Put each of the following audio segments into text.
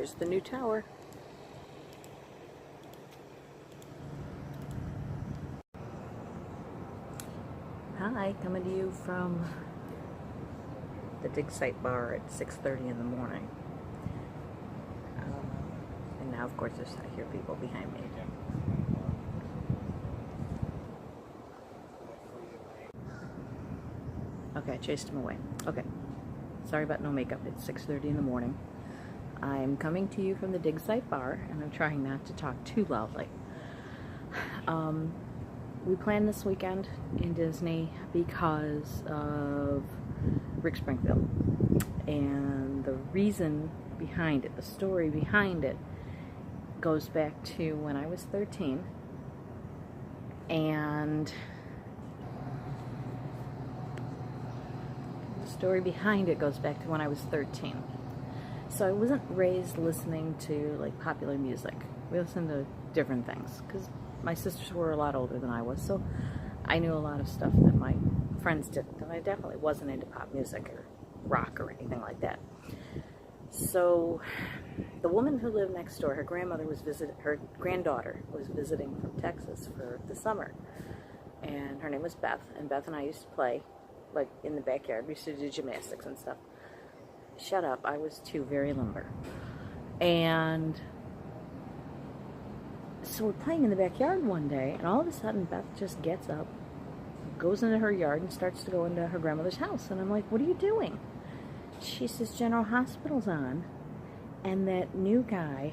There's the new tower. Hi, coming to you from the dig site bar at 6:30 in the morning. And now, of course, I hear people behind me. Okay, I chased him away. Okay, sorry about no makeup. It's 6:30 in the morning. I'm coming to you from the dig site bar, and I'm trying not to talk too loudly. We planned this weekend in Disney because of Rick Springfield. And the reason behind it, the story behind it, goes back to when I was 13. And the story behind it goes back to when I was 13. So I wasn't raised listening to like popular music. We listened to different things because my sisters were a lot older than I was, so I knew a lot of stuff that my friends didn't, and I definitely wasn't into pop music or rock or anything like that. So the woman who lived next door, her granddaughter was visiting from Texas for the summer, and her name was Beth, and Beth and I used to play like in the backyard. We used to do gymnastics and stuff. Shut up, I was too very limber. And so we're playing in the backyard one day, and all of a sudden Beth just gets up, goes into her yard, and starts to go into her grandmother's house. And I'm like, what are you doing? She says, General Hospital's on, and that new guy,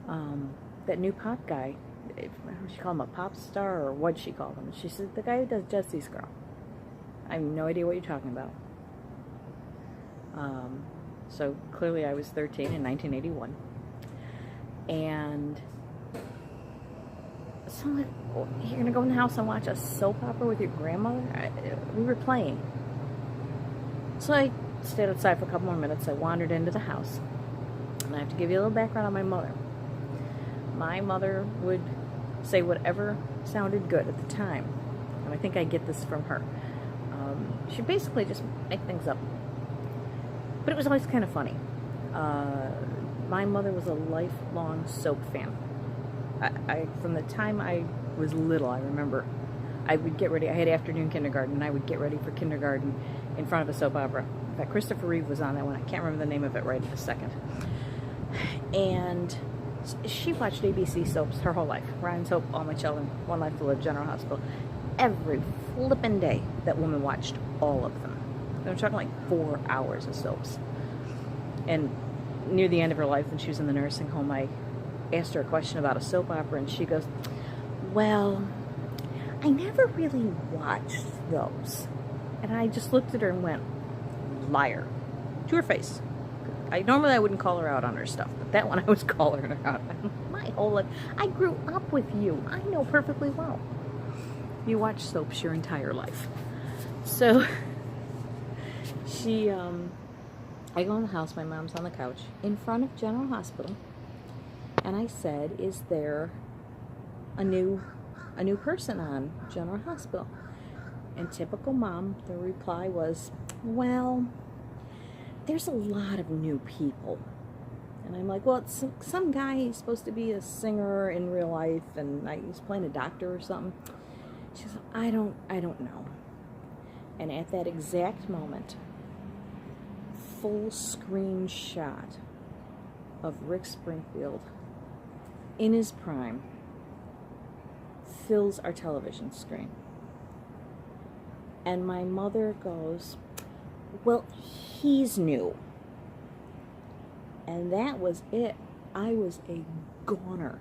that new pop guy, what she call him, a pop star, or what'd she call him? She said, the guy who does Jesse's Girl. I have no idea what you're talking about. So clearly I was 13 in 1981. And so I'm like, oh, you're going to go in the house and watch a soap opera with your grandmother? We were playing. So I stayed outside for a couple more minutes. I wandered into the house. And I have to give you a little background on my mother. My mother would say whatever sounded good at the time. And I think I get this from her. She'd basically just make things up. But it was always kind of funny. My mother was a lifelong soap fan. From the time I was little, I remember I would get ready. I had afternoon kindergarten, and I would get ready for kindergarten in front of a soap opera. In fact, Christopher Reeve was on that one. I can't remember the name of it right at a second. And she watched ABC soaps her whole life. Ryan's Hope, All My Children, One Life to Live, General Hospital. Every flippin' day, that woman watched all of them. I'm talking like 4 hours of soaps. And near the end of her life, when she was in the nursing home, I asked her a question about a soap opera, and she goes, well, I never really watched those. And I just looked at her and went, liar, to her face. Normally I wouldn't call her out on her stuff, but that one I was calling her out. My whole life, I grew up with you. I know perfectly well. You watch soaps your entire life. So I go in the house, my mom's on the couch, in front of General Hospital, and I said, is there a new person on General Hospital? And typical mom, the reply was, well, there's a lot of new people. And I'm like, well, it's some guy, he's supposed to be a singer in real life, and he's playing a doctor or something. She said, I don't know. And at that exact moment, full screen shot of Rick Springfield in his prime fills our television screen. And my mother goes, well, he's new. And that was it. I was a goner.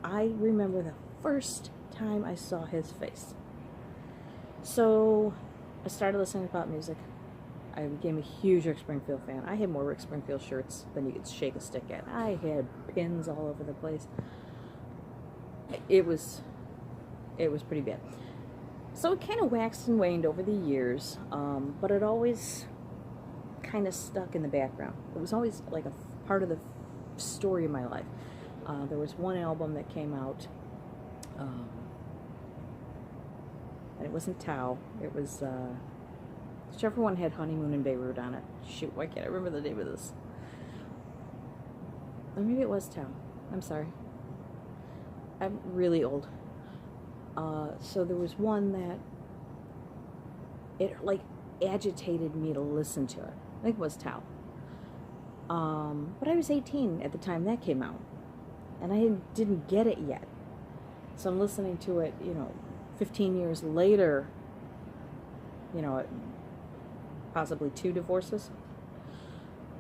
I remember the first time I saw his face. So I started listening to pop music. I became a huge Rick Springfield fan. I had more Rick Springfield shirts than you could shake a stick at. I had pins all over the place. It was pretty bad. So it kind of waxed and waned over the years, but it always kind of stuck in the background. It was always like a part of the story of my life. There was one album that came out, and it wasn't Tao. It was Whichever one had Honeymoon in Beirut on it. Shoot, why can't I remember the name of this? Or maybe it was Tao. I'm sorry. I'm really old. So there was one that it like agitated me to listen to it. I think it was Tao. But I was 18 at the time that came out, and I didn't get it yet. So I'm listening to it, 15 years later, possibly 2 divorces,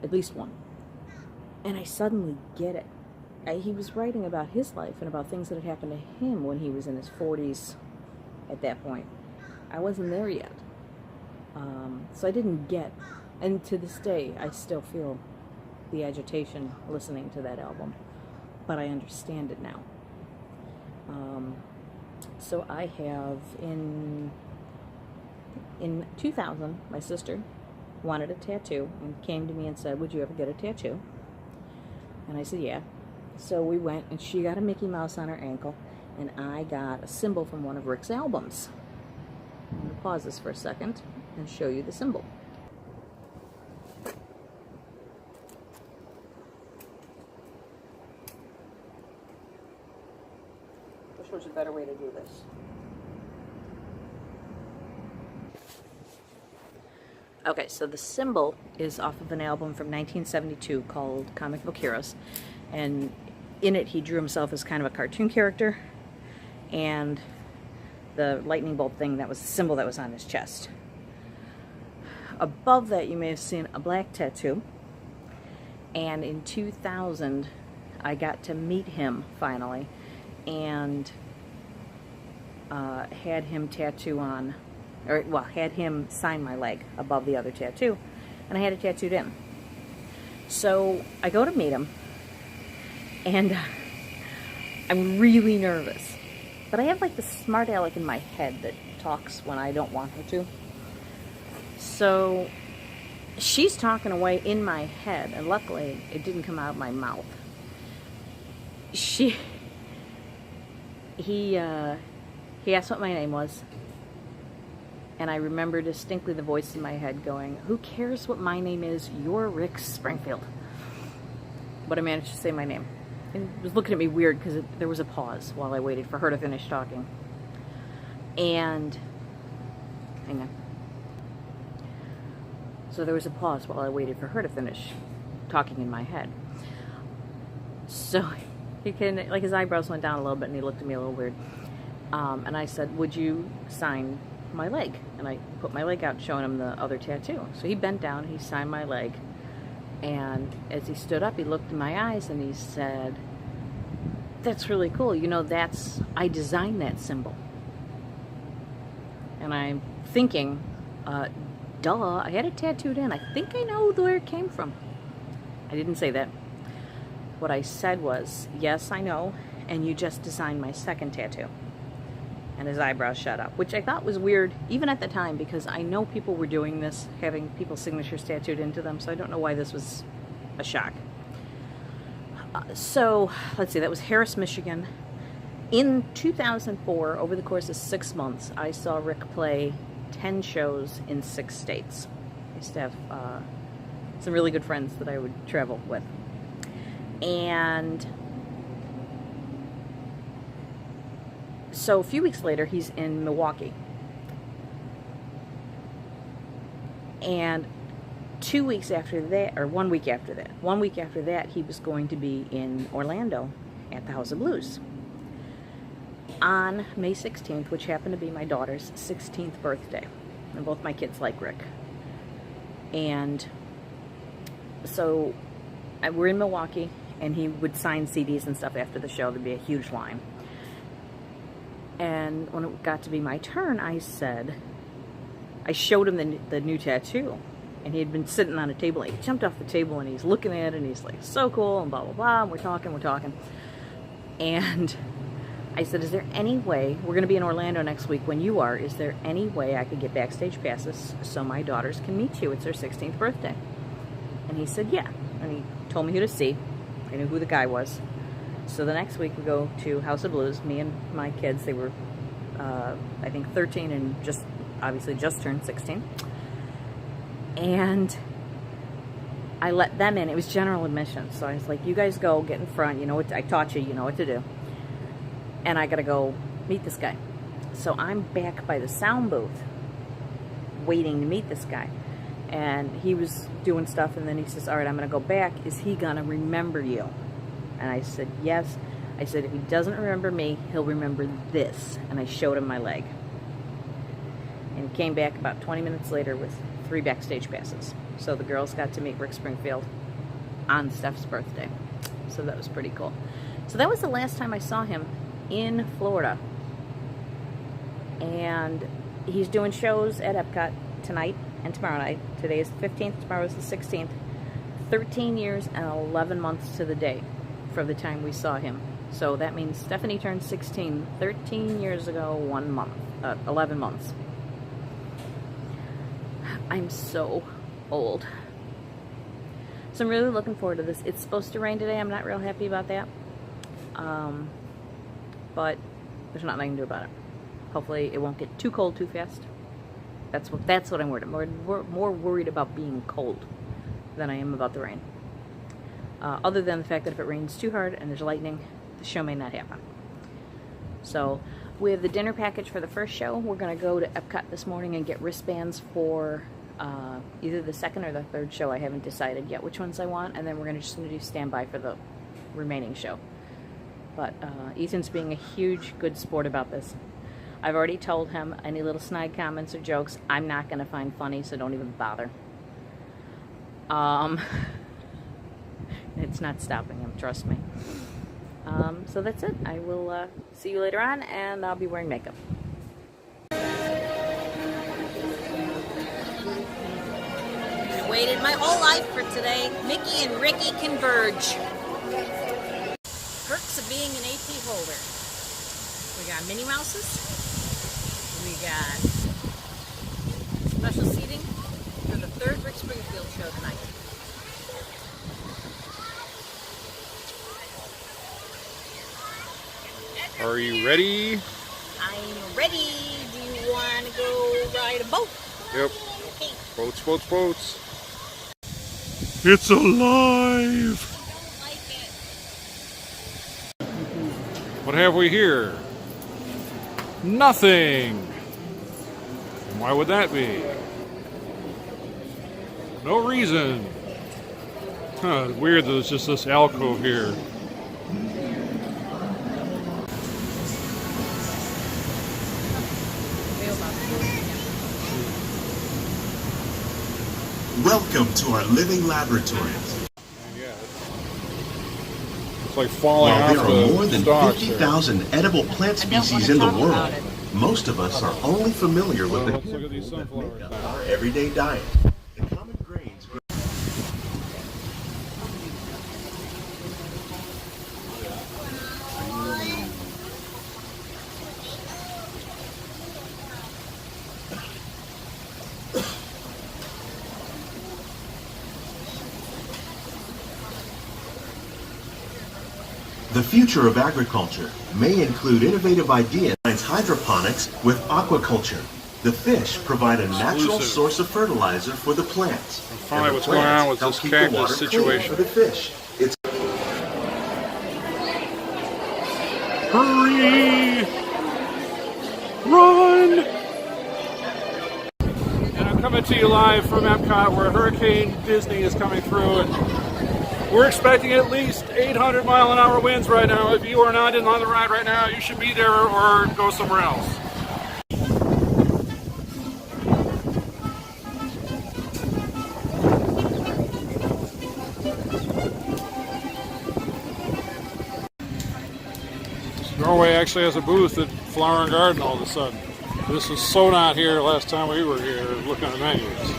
at least 1. And I suddenly get it. He was writing about his life and about things that had happened to him when he was in his 40s at that point. I wasn't there yet. So I didn't get, and to this day, I still feel the agitation listening to that album, but I understand it now. So I have, in 2000, my sister wanted a tattoo and came to me and said, would you ever get a tattoo? And I said, yeah. So we went, and she got a Mickey Mouse on her ankle, and I got a symbol from one of Rick's albums. I'm going to pause this for a second and show you the symbol. Which was a better way to do this? Okay, so the symbol is off of an album from 1972 called Comic Book Heroes, and in it he drew himself as kind of a cartoon character, and the lightning bolt thing, that was the symbol that was on his chest. Above that you may have seen a black tattoo, and in 2000 I got to meet him finally, and had him tattoo on, or well, had him sign my leg above the other tattoo, and I had it tattooed in. So I go to meet him, and I'm really nervous, but I have like the smart aleck in my head that talks when I don't want her to. So she's talking away in my head, and luckily it didn't come out of my mouth. He asked what my name was, and I remember distinctly the voice in my head going, who cares what my name is? You're Rick Springfield. But I managed to say my name. And he was looking at me weird because there was a pause while I waited for her to finish talking. And, hang on. So there was a pause while I waited for her to finish talking in my head. So like his eyebrows went down a little bit and he looked at me a little weird. And I said, would you sign my leg? And I put my leg out showing him the other tattoo. So he bent down, he signed my leg. And as he stood up, he looked in my eyes and he said, that's really cool. I designed that symbol. And I'm thinking, duh, I had it tattooed in. I think I know where it came from. I didn't say that. What I said was, yes, I know, and you just designed my second tattoo. And his eyebrows shut up, which I thought was weird, even at the time, because I know people were doing this, having people's signatures tattooed into them, so I don't know why this was a shock. So, let's see, that was Harris, Michigan. In 2004, over the course of 6 months, I saw Rick play 10 shows in 6 states. I used to have some really good friends that I would travel with. And so a few weeks later, he's in Milwaukee. And 2 weeks after that, or 1 week after that, he was going to be in Orlando at the House of Blues on May 16th, which happened to be my daughter's 16th birthday. And both my kids like Rick. And so we're in Milwaukee, and he would sign CDs and stuff after the show. There'd be a huge line. And when it got to be my turn, I showed him the new tattoo. And he had been sitting on a table. He jumped off the table, and he's looking at it, and he's like, so cool, and blah, blah, blah. And we're talking. And I said, is there any way, we're going to be in Orlando next week when you are, is there any way I could get backstage passes so my daughters can meet you? It's their 16th birthday. And he said, yeah. And he told me who to see. I knew who the guy was. So the next week we go to House of Blues, me and my kids. They were, I think, 13 and obviously just turned 16. And I let them in. It was general admission. So I was like, you guys go, get in front. You know what, I taught you, you know what to do. And I got to go meet this guy. So I'm back by the sound booth waiting to meet this guy. And he was doing stuff, and then he says, all right, I'm going to go back. Is he going to remember you? And I said, yes. I said, if he doesn't remember me, he'll remember this. And I showed him my leg. And he came back about 20 minutes later with 3 backstage passes. So the girls got to meet Rick Springfield on Steph's birthday. So that was pretty cool. So that was the last time I saw him in Florida. And he's doing shows at Epcot tonight and tomorrow night. Today is the 15th, tomorrow is the 16th. 13 years and 11 months to the day from the time we saw him. So that means Stephanie turned 16 13 years ago, 1 month, 11 months. I'm so old. So I'm really looking forward to this. It's supposed to rain today. I'm not real happy about that. But there's nothing I can do about it. Hopefully it won't get too cold too fast. That's what I'm worried about. More worried about being cold than I am about the rain. Other than the fact that if it rains too hard and there's lightning, the show may not happen. So we have the dinner package for the first show. We're going to go to Epcot this morning and get wristbands for either the second or the third show. I haven't decided yet which ones I want, and then we're just going to do standby for the remaining show. But Ethan's being a huge good sport about this. I've already told him any little snide comments or jokes I'm not going to find funny, so don't even bother. It's not stopping him, trust me. So that's it. I will see you later on, and I'll be wearing makeup. I waited my whole life for today. Mickey and Ricky converge. Perks of being an AP holder. We got Minnie Mouses. We got special seating for the 3rd Rick Springfield show tonight. Are you ready? I'm ready. Do you want to go ride a boat? Yep. Okay. Boats, boats, boats. It's alive! I don't like it. What have we here? Nothing! Why would that be? No reason. Huh, weird that there's just this alcove here. Welcome to our living laboratories. Yeah, it's like falling While off there are more than 50,000 edible plant species in the world, most of us are only familiar with the let's look at these sunflowers now. our everyday diet. The common grains grow. The future of agriculture may include innovative ideas like hydroponics with aquaculture. The fish provide a natural source of fertilizer for the plants. Finally, what's going on with this cactus situation? For the fish. It's Hurry! Run! And I'm coming to you live from Epcot, where Hurricane Disney is coming through, and we're expecting at least 800-mile-an-hour winds right now. If you are not in on the ride right now, you should be there or go somewhere else. Norway actually has a booth at Flower and Garden all of a sudden. This was so not here last time we were here looking at menus.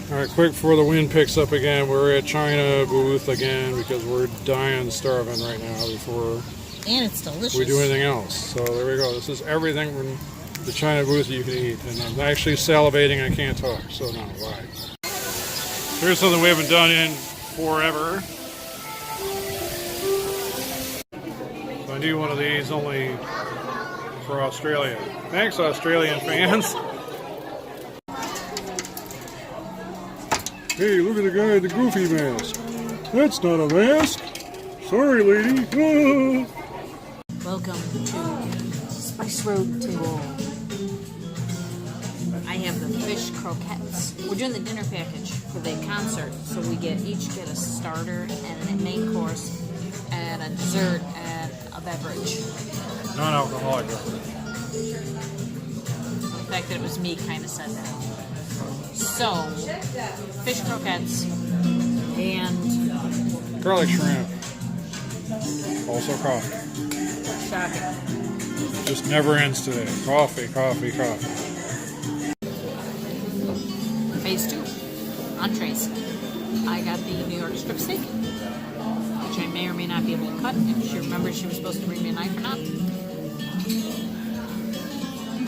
Alright, quick before the wind picks up again, we're at China booth again because we're dying starving right now before And it's delicious. we do anything else. So there we go. This is everything from the China booth that you can eat. And I'm actually salivating, I can't talk, so no, bye. Here's something we haven't done in forever. So I need one of these, only for Australia. Thanks, Australian fans. Hey, look at the guy in the goofy mask. That's not a mask. Sorry, lady. Welcome to Spice Road Table. I have the fish croquettes. We're doing the dinner package for the concert, so we each get a starter and a main course and a dessert and a beverage. Non-alcoholic beverage. The fact that it was me kind of said that. So, fish croquettes and Garlic shrimp. Also coffee. shocking. Just never ends today. Coffee, coffee, coffee. Phase 2. Entrees. I got the New York strip steak, which I may or may not be able to cut. If she remembers she was supposed to bring me a knife or not.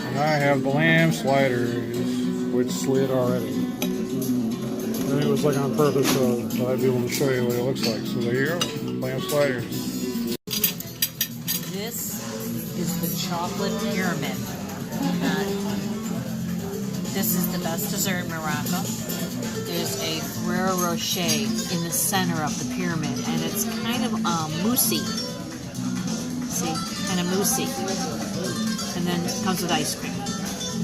And I have the lamb sliders, which slid already. And it was like on purpose so I'd be able to show you what it looks like. So there you go, lamb sliders. This is the chocolate pyramid. This is the best dessert in Morocco. There's a Ferrero Rocher in the center of the pyramid, and it's kind of moussey. See, kind of moussey. And then it comes with ice cream.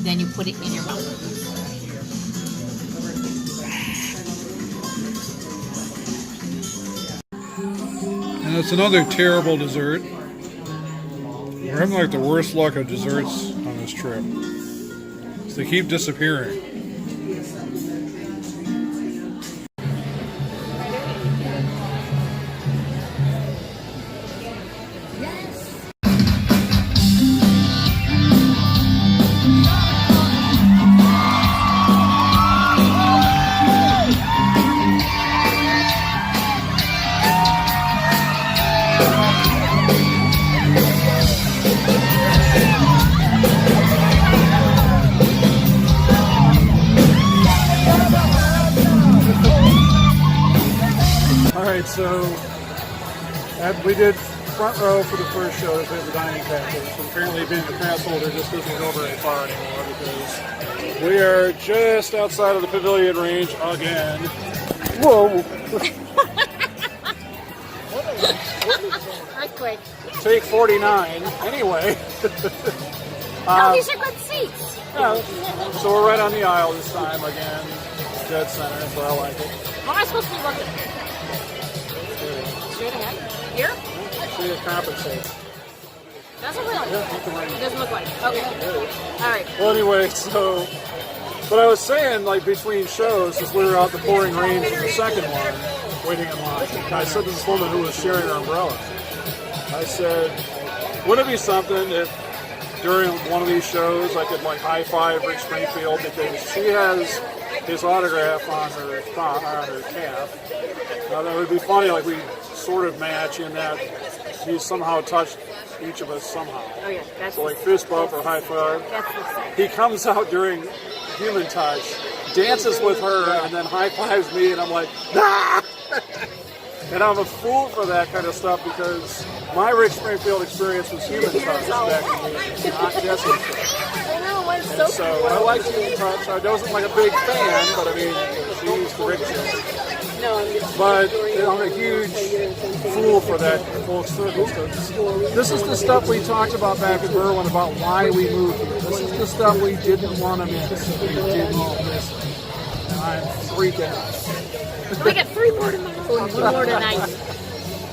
Then you put it in your mouth. And it's another terrible dessert. We're having like the worst luck of desserts on this trip. So they keep disappearing. Alright, so we did front row for the first show to the dining package. But apparently being a pass holder just doesn't go very far anymore because we are just outside of the pavilion range again. Whoa! Earthquake. Take 49. Anyway. No, these are good seats. Yeah, so we're right on the aisle this time again. Dead center, so I like it. How am I supposed to be looking? Straight ahead? Here? See, it compensates. Does it really? Yeah, It doesn't look like it. Okay. Alright. well, anyway, so, but I was saying, like, between shows, as we were out the pouring rain for the second one, waiting in line, I said to this woman who was sharing her umbrella, I said, wouldn't it be something if during one of these shows I could, like, high-five Rick Springfield because she has his autograph on her calf. That would be funny, like, we sort of match in that he's somehow touched each of us somehow. Oh yeah, that's So like fist bump or high five. that's the same. He comes out during human touch, dances with her, and then high fives me, and I'm like, ah! And I'm a fool for that kind of stuff because my Rick Springfield experience was human touch back in the day, not Jesse's. I know, it's And so I like human touch. I wasn't like a big fan, but I mean, she's the Rick chick. But I'm a huge fool for that full circumstance. This is the stuff we talked about back in Berlin about why we moved here. This is the stuff we didn't want to miss. We didn't miss it. And I'm freaking out. I got 3 more tomorrow. More tonight.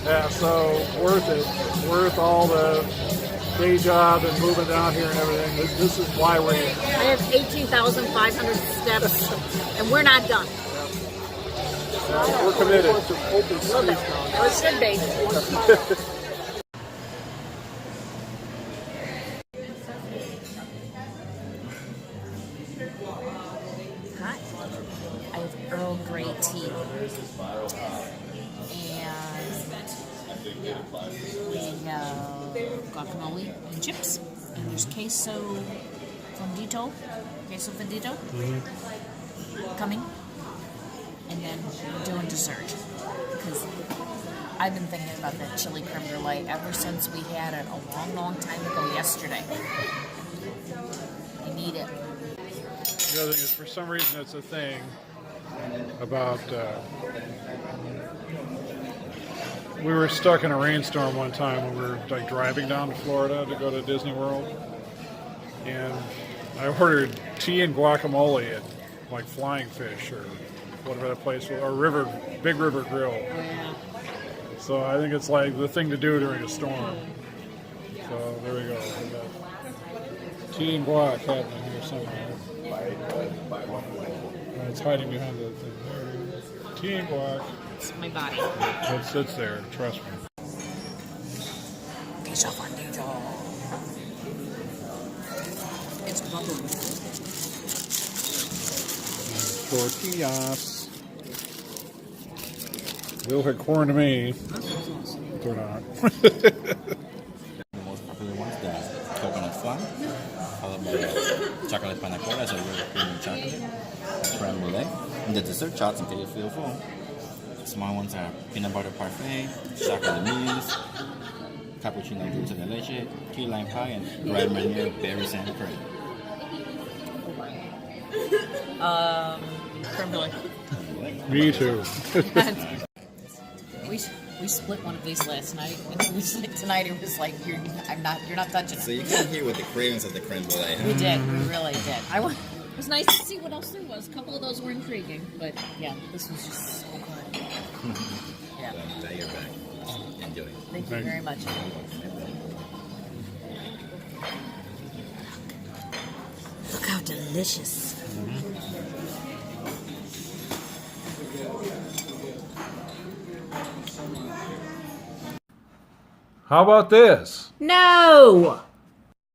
Yeah, so worth it. Worth all the day job and moving down here and everything. This is why we're here. I have 18,500 steps, and we're not done. We're committed. Well, it should be. Hot. I have Earl Grey tea. And we have guacamole and chips. And there's queso fundito. Coming. And then we're doing dessert because I've been thinking about that chili creme brulee ever since we had it a long, long time ago yesterday. I need it. The other thing is, for some reason, it's a thing about. We were stuck in a rainstorm one time when we were like driving down to Florida to go to Disney World, and I ordered tea and guacamole at like Flying Fish or whatever that place was, or Big River Grill. Oh, yeah. So I think it's like the thing to do during a storm. So there we go. We got tea and guac happening here somewhere. It's hiding behind the thing. There it is. Tea and guac. It's my body. It sits there, trust me. It's bubbly. Tortillas. Bill had corn to me. They're not. The most popular ones, the coconut flan, followed by chocolate panna cotta, so really creamy chocolate, creme brulee, and the dessert shots until you feel full. Small ones are peanut butter parfait, chocolate mousse, cappuccino dulce de leche, key lime pie, and Grand Marnier berries and cream. Creme brulee. Me too. We split one of these last night, and it was like, tonight it was like you're not touching it. So you came here with the cravings of the creme brulee, huh? We did, we really did. It was nice to see what else there was. A couple of those were intriguing, but yeah, this was just so good. Yeah. Now you're back. Enjoy. Thank you very much. Look how delicious. How about this? No!